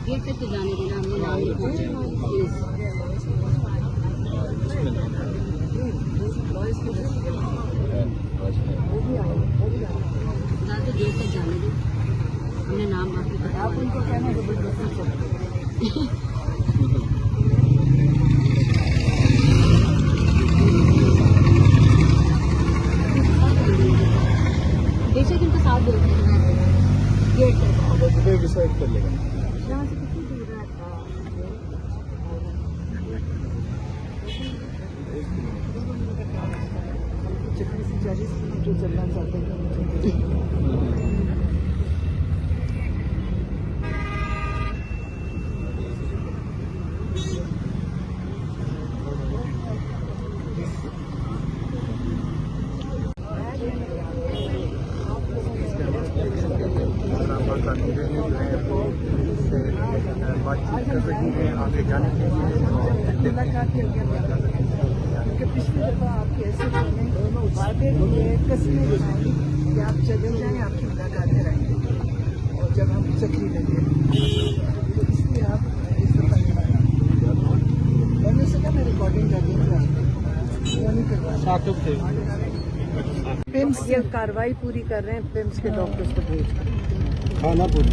Gate तक तो जाने देना, हमने नाम नहीं पूछा प्लीज। तो गेट तक जाने दो, हमने नाम आपको पता। आप उनको कहना बेशक इनको साथ बोलते हैं गेट तक डिसाइड कर लेगा यहाँ से कितनी दूर है। चक्री से 40 किलोमीटर चलना चाहते हैं। बातचीत कर रही है आगे जाने के लिए मुलाकात के लिए। पिछली दफा आपके ऐसे वादे कस्में बनाई कि आप चले जाएं, आपकी मुलाकात कराएंगे, और जब हम चक्री लगे तो इसलिए आप इस दफा नहीं। मैंने सोचा मैं रिकॉर्डिंग कर दूँगा, वो नहीं करवा। पिम्स ये कार्रवाई पूरी कर रहे हैं, पिम्स के डॉक्टर्स को भेज कर खाना पूरी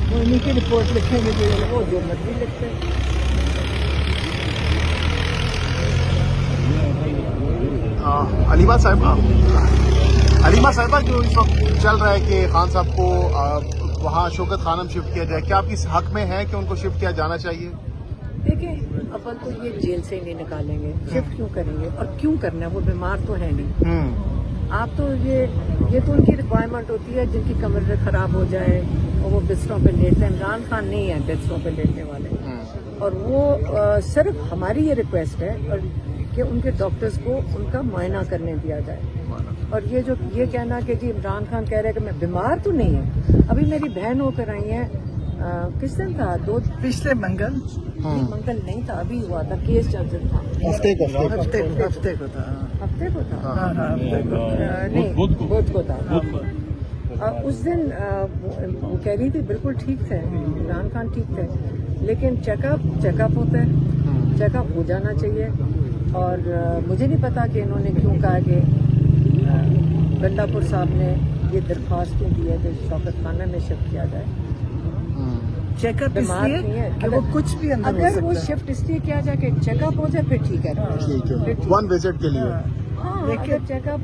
वो उन्हीं की रिपोर्ट लिखेंगे वो जो मर्जी लिखते हैं। अलीमा साहिबा जो इस वक्त चल रहा है कि खान साहब को वहाँ शौकत खानम शिफ्ट किया जाए, क्या आप इस हक में है कि उनको शिफ्ट किया जाना चाहिए? देखिए अपन तो ये जेल से ही नहीं निकालेंगे, शिफ्ट क्यों करेंगे और क्यों करना है, वो बीमार तो है नहीं। आप तो ये तो उनकी रिक्वायरमेंट होती है जिनकी कमर खराब हो जाए और वो बिस्तरों पे लेटते हैं। इमरान खान नहीं है बिस्तरों पे लेटने वाले, और वो सिर्फ हमारी ये रिक्वेस्ट है और कि उनके डॉक्टर्स को उनका मुआयना करने दिया जाए। और ये कहना कि जी इमरान खान कह रहे हैं कि मैं बीमार तो नहीं है। अभी मेरी बहन होकर आई है, किस दिन था, पिछले मंगल नहीं था, अभी हुआ था, केस चल रहा था, हफ्ते को था नहीं बुध को था। उस दिन वो कह रही थी बिल्कुल ठीक थे, इमरान खान ठीक थे, लेकिन चेकअप होता है, चेकअप हो जाना चाहिए। और मुझे नहीं पता कि इन्होंने क्यों कहा कि गंडापुर साहब ने ये दरख्वास्त क्यों दी है कि शौकत खाना में शिफ्ट किया जाए। चेकअप इसलिए कि वो कुछ भी अगर वो शिफ्ट इसलिए किया जाए कि चेकअप हो जाए, फिर ठीक है, वन विजिट के लिए। लेकिन चेकअप,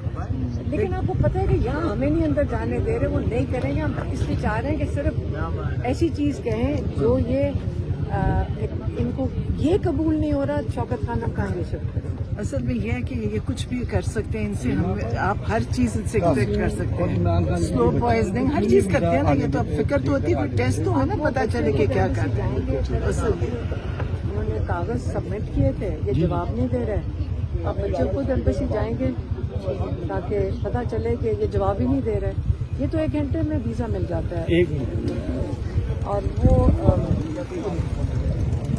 लेकिन आपको पता है कि यहाँ हमें नहीं अंदर जाने दे रहे, वो नहीं करेंगे। हम इसलिए चाह रहे हैं कि सिर्फ ऐसी चीज कहें जो ये इनको ये कबूल नहीं हो रहा, शौकत खानम कहाँ ये शिफ्ट करें। असल में यह है कि ये कुछ भी कर सकते हैं इनसे, हम आप हर चीज इनसे एक्सपेक्ट कर सकते हैं। स्लो पॉइजनिंग हर चीज करते हैं ना, ये तो अब फिक्र तो होती है, फिर टेस्ट तो है ना, पता चले कि क्या करते हैं। असल में उन्होंने कागज सबमिट किए थे, ये जवाब नहीं दे रहे। अब बच्चे खुद एम्बेसी जाएंगे ताकि पता चले कि ये जवाब ही नहीं दे रहे। ये तो 1 घंटे में वीजा मिल जाता है, और वो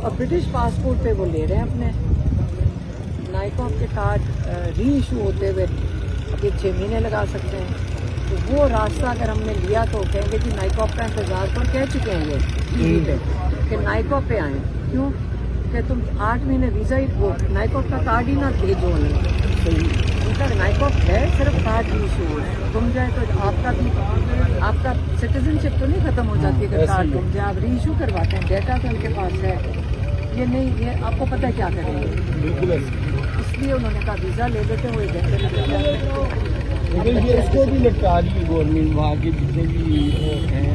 और ब्रिटिश पासपोर्ट पे वो ले रहे हैं अपने नाइकॉप के कार्ड री इशू होते हुए। अब ये 6 महीने लगा सकते हैं, तो वो रास्ता अगर हमने लिया तो कहेंगे कि नाइकॉप का इंतजार पर कह चुके हैं ये टीवी पे कि नाइकॉप पे आए, क्यों कि तुम 8 महीने वीजा ही वो नाइकॉप का कार्ड ही ना भेजो उनका नाइकॉप है, सिर्फ कार्ड ही इशू हो तुम जाए तो आपका सिटीजनशिप तो नहीं खत्म हो जाती है। कार्ड तुम जाए आप री इशू करवाते हैं, डेटा तो उनके पास है, ये नहीं, ये आपको पता है क्या करेंगे। इसलिए उन्होंने कहा वीजा ले लेते हुए इसको भी लटका दी गवर्नमेंट, वहाँ के जितने भी हैं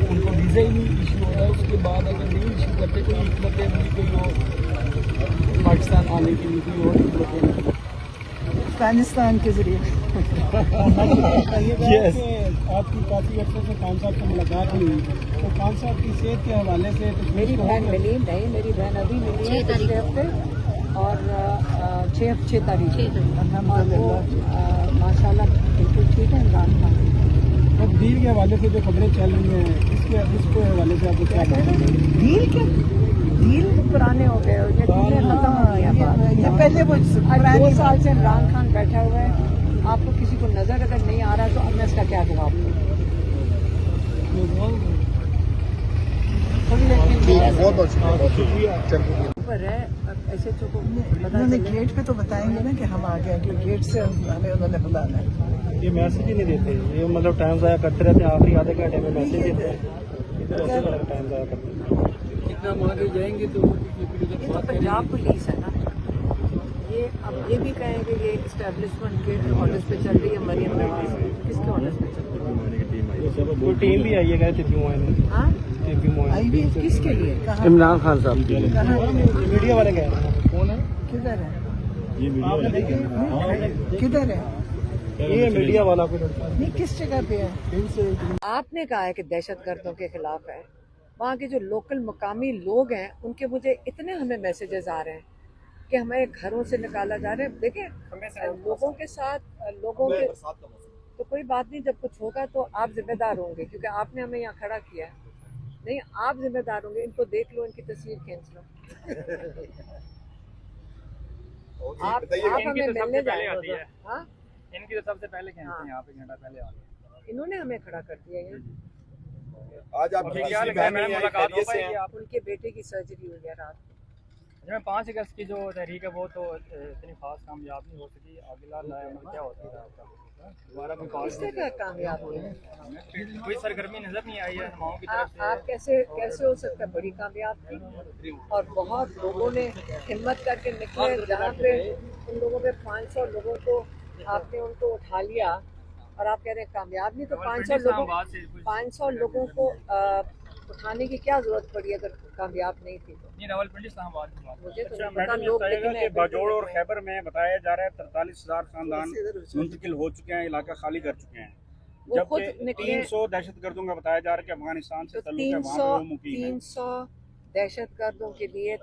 उनको वीजा ही नहीं इशू हो रहा है। उसके बाद अगर नहीं इशू करते कोई मतलब कोई पाकिस्तान आने के लिए कोई और मतलब अफगानिस्तान के जरिए। yes. आपकी काफ़ी अच्छे से खान साहब से मुलाकात हुई, तो खान साहब की सेहत के हवाले से मेरी बहन मिली नहीं, मेरी बहन अभी मिली है पिछले हफ्ते, और 6 तारीख माशाल्लाह बिल्कुल ठीक है इमरान खान। अब डील के हवाले से जो खबरें चल रही हैं इसके हवाले से आपको क्या कहना है? डील पुराने हो गए, ये खत्म हो गया बात। पहले वो 2 साल से इमरान खान बैठा हुआ है, आपको किसी को नजर अगर नहीं आ रहा तो अब मैं इसका क्या जवाब दूँ? बहुत बहुत शुक्रिया। पर है ऐसे तो को पता उन्होंने चले। गेट पे तो बताएंगे ना कि हम आ गए, कि गेट से हमें उन्होंने बुलाना है। ये मैसेज ही नहीं देते, ये मतलब टाइम ज़ाया करते रहते हैं, आखिरी आधे घंटे में मैसेज देते हैं, इधर ऐसे टाइम ज़ाया करते हैं। कितना आगे जाएंगे तो ये तो पंजाब पुलिस है ना, ये अब ये भी कहेंगे ये इस्टेब्लिशमेंट के ऑर्डर्स पे चल रही है मरियम नवाज, किसके ऑर्डर्स पे चल रही है? कोई टीम भी आई है, गए थे हाँ आई भी किसके लिए? कहाँ इमरान खान साहब कहाँ मीडिया वाले गए हैं। कौन है? किधर है? आपने देखे? किधर है? ये मीडिया वाला कोई लड़का नहीं, किस जगह पे है? आपने कहा है कि दहशतगर्दों के खिलाफ है, वहाँ के जो लोकल मुकामी लोग हैं उनके मुझे इतने हमें मैसेजेस आ रहे हैं कि हमें घरों से निकाला जा रहा है। देखिए लोगों के साथ लोगों के तो कोई बात नहीं, जब कुछ होगा तो आप जिम्मेदार होंगे क्योंकि आपने हमें यहाँ खड़ा किया है। नहीं, आप जिम्मेदार होंगे। इनको देख लो, इनकी तस्वीर खींच लो। आप हमें मिलने जाएंगे। हाँ, इनकी तो सबसे पहले कहते हैं यहाँ पे घंटा पहले आ गए। इन्होंने हमें खड़ा कर दिया है। आज आप क्या लगा है, मैडम मुलाकात हो पाएगी आप? उनके बेटे की सर्जरी हुई है रात को। जब 5 अगस्त की जो तहरीक है वो तो इतनी खास कामयाब नहीं हो सकी। अगला नया क्या होता है आपका? दोबारा भी किस तरह कामयाब हुए? कोई सरगर्मी नजर नहीं आई है हमाओं की तरफ आप कैसे हो सकता है? बड़ी कामयाब थी और बहुत लोगों ने हिम्मत करके निकले। जहाँ पे उन लोगों पे 500 लोगों को आपने उनको उठा लिया और आप कह रहे हैं कामयाब नहीं। तो 500 लोगों को उठाने की क्या जरूरत पड़ी अगर कामयाब नहीं थी तो? नहीं, रावलपिंडी इस्लामाबाद की बात। मुझे तो अच्छा नहीं पता मैडम, लोग ये लेकिन कि बाजोड़ और खैबर में बताया जा रहा है 43,000 खानदान मुंतकिल हो चुके हैं, इलाका खाली कर चुके हैं, वो खुद जबकि निकले। 300 दहशतगर्दों का बताया जा रहा है कि अफगानिस्तान से तो ताल्लुक है, वहाँ पे वो मुकीम है। 300 दहशतगर्दों के लिए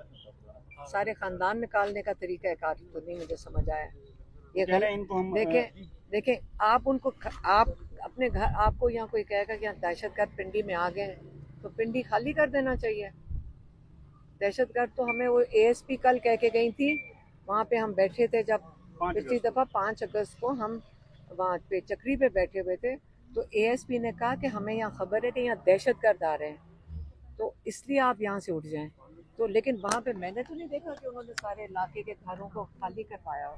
सारे खानदान निकालने का तरीका कार तो नहीं मुझे समझ आया। ये कह रहे हैं इनको हम देखें आप उनको आप अपने घर, आपको यहाँ कोई कहेगा कि यहाँ दहशतगर्द पिंडी में आ गए तो पिंडी खाली कर देना चाहिए। दहशतगर्द तो हमें वो ASP कल कह के गई थी, वहाँ पे हम बैठे थे जब पिछली दफ़ा 5 अगस्त को हम वहाँ पे चक्री पे बैठे हुए थे, तो ASP ने कहा कि हमें यहाँ खबर है कि यहाँ दहशतगर्द आ रहे हैं, तो इसलिए आप यहाँ से उठ जाएं। तो लेकिन वहाँ पे मैंने तो नहीं देखा कि उन्होंने सारे इलाके के घरों को खाली करवाया हो।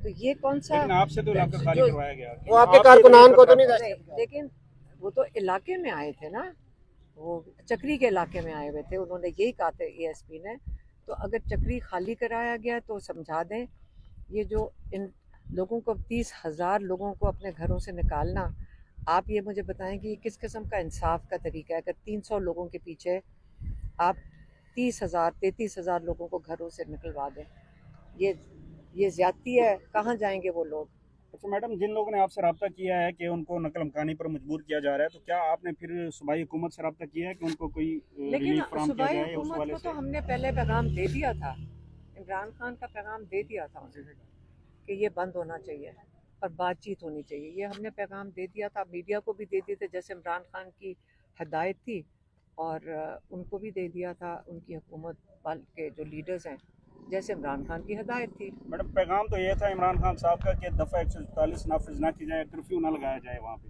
तो ये कौन सा? लेकिन आपसे तो इलाका खाली करवाया गया, वो आपके कारकुनान को तो नहीं लेकिन वो तो इलाके में आए थे ना, वो चक्री के इलाके में आए हुए थे, उन्होंने यही कहा था ASP ने। तो अगर चक्री खाली कराया गया तो समझा दें, ये जो इन लोगों को 30,000 लोगों को अपने घरों से निकालना, आप ये मुझे बताएं कि किस किस्म का इंसाफ का तरीका है? अगर 300 लोगों के पीछे आप 30,000 33,000 लोगों को घरों से निकलवा दें, ये ज्यादती है। कहाँ जाएंगे वो लोग? अच्छा मैडम, जिन लोगों ने आपसे रब्ता किया है कि उनको नकल मकानी पर मजबूर किया जा रहा है, तो क्या आपने फिर सूबाई हुकूमत से रब्ता किया है कि उनको कोई लेकिन रिलीफ फराहम किया सूबाई जाए उस हुकूमत वाले को से? तो हमने पहले पैगाम दे दिया था, इमरान खान का पैगाम दे दिया था उन्हें कि ये बंद होना चाहिए और बातचीत होनी चाहिए। ये हमने पैगाम दे दिया था, मीडिया को भी दे दिए थे जैसे इमरान खान की हदायत थी, और उनको भी दे दिया था उनकी हुकूमत के जो लीडर्स हैं जैसे इमरान खान की हदायत थी। मैडम पैगाम तो ये था इमरान खान साहब का कि दफ़ा 144 नाफिज ना की जाए, कर्फ्यू ना लगाया जाए वहाँ पे,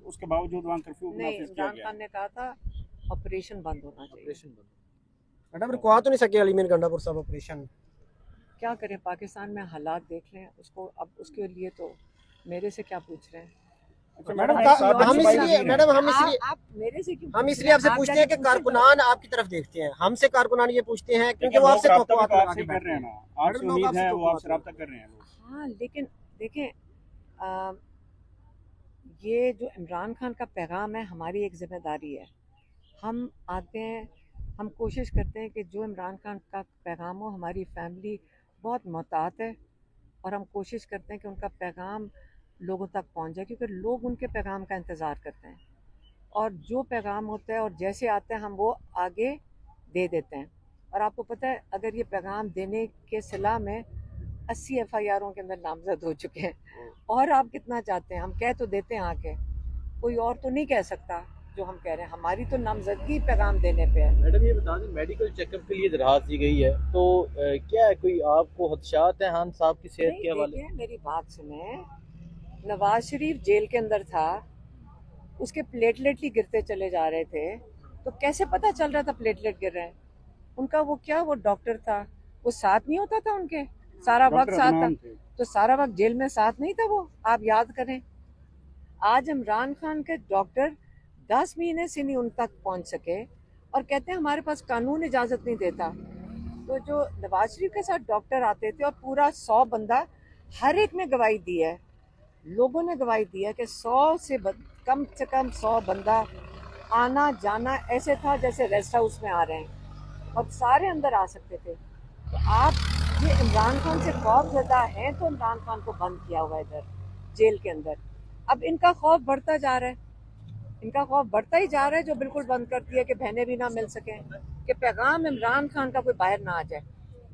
उसके बावजूद वहाँ कर्फ्यू नहीं, नाफिज किया इमरान गया। खान ने कहा था ऑपरेशन बंद होना चाहिए। मैडम रुकवा तो नहीं सके अलीमीर गंडापुर साहब ऑपरेशन? क्या करें, पाकिस्तान में हालात देख लें उसको, अब उसके लिए तो मेरे से क्या पूछ रहे हैं? अच्छा मैडम मैडम, हम मेरे से क्यों हम इसलिए आपसे पूछते हैं कि कारकुनान आपकी तरफ देखते हैं, हमसे कारकुनान ये पूछते हैं क्योंकि वो आपसे तवक्कुआत लगा के कर रहे हैं ना, आपसे लोग उम्मीद आपसे है, वो तवक्कुआत आपसे रब्ता कर रहे हैं लोग। हाँ, लेकिन देखें ये जो इमरान खान का पैगाम है, हमारी एक जिम्मेदारी है। हम आते हैं, हम कोशिश करते हैं कि जो इमरान खान का पैगाम हो, हमारी फैमिली बहुत मोहतात है और हम कोशिश करते हैं कि उनका पैगाम लोगों तक पहुंच जाए, क्योंकि लोग उनके पैगाम का इंतज़ार करते हैं और जो पैगाम होता है और जैसे आता है हम वो आगे दे देते हैं। और आपको पता है, अगर ये पैगाम देने के सिला में 80 FIRों के अंदर नामजद हो चुके हैं, और आप कितना चाहते हैं? हम कह तो देते हैं आके, कोई और तो नहीं कह सकता जो हम कह रहे हैं, हमारी तो नामजदगी पैगाम देने पे है। मैडम ये बता दें, मेडिकल चेकअप के लिए दरखास्त दी गई है, तो क्या है, कोई आपको खदशात है खान साहब की सेहत के हवाले? देखिए मेरी बात सुने, नवाज शरीफ जेल के अंदर था, उसके प्लेटलेट ही गिरते चले जा रहे थे, तो कैसे पता चल रहा था प्लेटलेट गिर रहे हैं? उनका वो क्या, वो डॉक्टर था, वो साथ नहीं होता था उनके, सारा वक्त साथ था, तो सारा वक्त जेल में साथ नहीं था वो? आप याद करें, आज इमरान खान के डॉक्टर 10 महीने से नहीं उन तक पहुंच सके और कहते हैं हमारे पास कानून इजाजत नहीं देता। तो जो नवाज शरीफ के साथ डॉक्टर आते थे और पूरा 100 बंदा, हर एक ने गवाही दी है, लोगों ने गवाही दी है कि 100 से कम 100 बंदा आना जाना ऐसे था जैसे रेस्ट हाउस में आ रहे हैं और सारे अंदर आ सकते थे। तो आप ये इमरान खान से खौफजदा हैं तो इमरान खान को बंद किया हुआ है इधर जेल के अंदर। अब इनका खौफ बढ़ता जा रहा है, इनका खौफ बढ़ता ही जा रहा है, जो बिल्कुल बंद कर दिया कि बहनें भी ना मिल सकें, कि पैगाम इमरान खान का कोई बाहर ना आ जाए।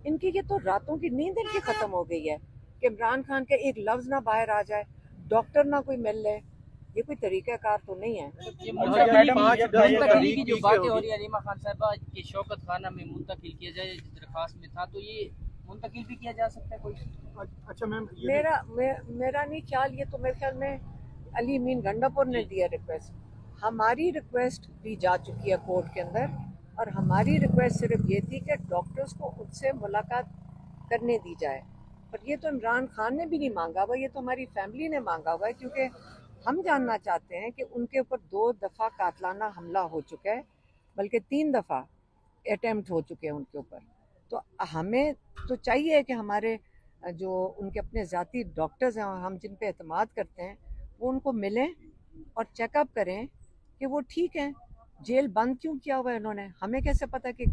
इनकी ये तो रातों की नींद इनकी खत्म हो गई है कि इमरान खान के एक लफ्ज ना बाहर आ जाए, डॉक्टर ना कोई मिल ले। ये कोई तरीकाकार तो नहीं है। मुंतकिल की जो बातें हो रही है रीमा खान साहबा कि शौकत खाना में मुंतकिल किया जाए दरखास्त में था, तो ये मुंतकिल भी किया जा सकता है कोई? अच्छा मैम, मेरा नहीं ख्याल, ये तो मेरे ख्याल में अली मीन गंडापुर ने दिया रिक्वेस्ट। हमारी रिक्वेस्ट भी जा चुकी है कोर्ट के अंदर और हमारी रिक्वेस्ट सिर्फ ये थी कि डॉक्टर्स को उनसे मुलाकात करने दी जाए। पर ये तो इमरान खान ने भी नहीं मांगा हुआ, ये तो हमारी फैमिली ने मांगा हुआ है, क्योंकि हम जानना चाहते हैं कि उनके ऊपर 2 दफ़ा कातलाना हमला हो चुका है, बल्कि 3 दफ़ा अटेम्प्ट हो चुके हैं उनके ऊपर। तो हमें तो चाहिए कि हमारे जो उनके अपने ज़ाती डॉक्टर्स हैं, हम जिन पे एतमाद करते हैं, वो उनको मिलें और चेकअप करें कि वो ठीक हैं। जेल बंद क्यों किया हुआ है इन्होंने? हमें कैसे पता कि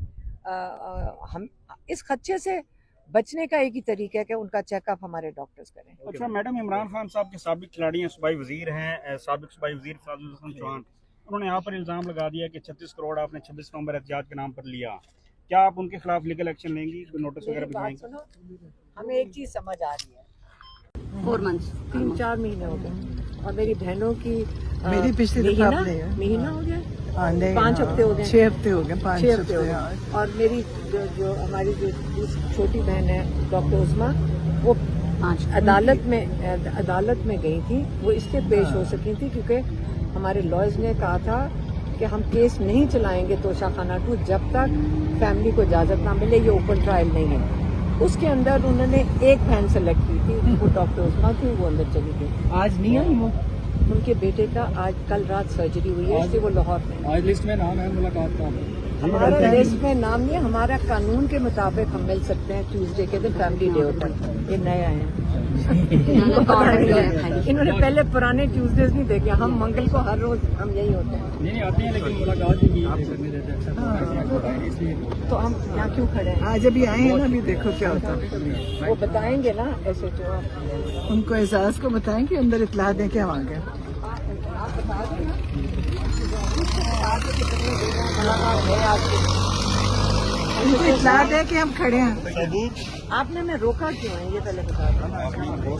हम इस खदशे से बचने का एक ही तरीका है कि उनका चेकअप हमारे डॉक्टर्स करें। अच्छा मैडम, इमरान खान साहब के साबिक खिलाड़ी हैं, सूबाई वजीर हैं, साबिक सूबाई वजीर फाजिल हसन चौहान, उन्होंने यहाँ पर इल्ज़ाम लगा दिया कि 36 करोड़ आपने 26 नवंबर एहतियात के नाम पर लिया। क्या आप उनके खिलाफ लीगल एक्शन लेंगी, कोई नोटिस वगैरह भिजवाएंगी? सुनो, हमें एक चीज़ समझ आ रही है, 4 months 3-4 महीने हो गए और मेरी बहनों की मेरी पिछली दफा आपने महीना हो गया, हाँ, नहीं, 5 हफ्ते हो गए, 6 हफ्ते हो गए, 5 6 हफ्ते हो गए। और मेरी जो हमारी जो छोटी बहन है डॉक्टर उस्मा, वो अदालत में गई थी, वो इसलिए पेश हो सकी थी क्योंकि हमारे लॉयर्स ने कहा था कि हम केस नहीं चलाएंगे तोशाखाना 2 जब तक फैमिली को इजाज़त ना मिले, ये ओपन ट्रायल नहीं है। उसके अंदर उन्होंने एक बहन सेलेक्ट की थी, वो डॉक्टर उस्मा थी, वो अंदर चली गई। आज नहीं आई वो? उनके बेटे का कल रात सर्जरी हुई है, इसलिए वो लाहौर में। आज लिस्ट में नाम है मुलाकात का? हमारा लिस्ट में नाम नहीं है, हमारा कानून के मुताबिक हम मिल सकते हैं ट्यूसडे के दिन, फैमिली डे होता है। ये नया है, इन्होंने पहले पुराने ट्यूसडेज नहीं देखे, हम मंगल को हर रोज हम यही होते हैं। नहीं आते हैं, लेकिन मुलाकात भी करने देते हैं, इसलिए तो हम यहाँ क्यों खड़े हैं? आज अभी आए हैं ना, अभी देखो क्या होता है। वो बताएंगे ना, ऐसे तो उनको एजाज को बताएं कि अंदर इतला दें कि हम आ गए। उनको इतला दें कि हम खड़े हैं। आपने मैं रोका क्यों है, ये पहले बता दो।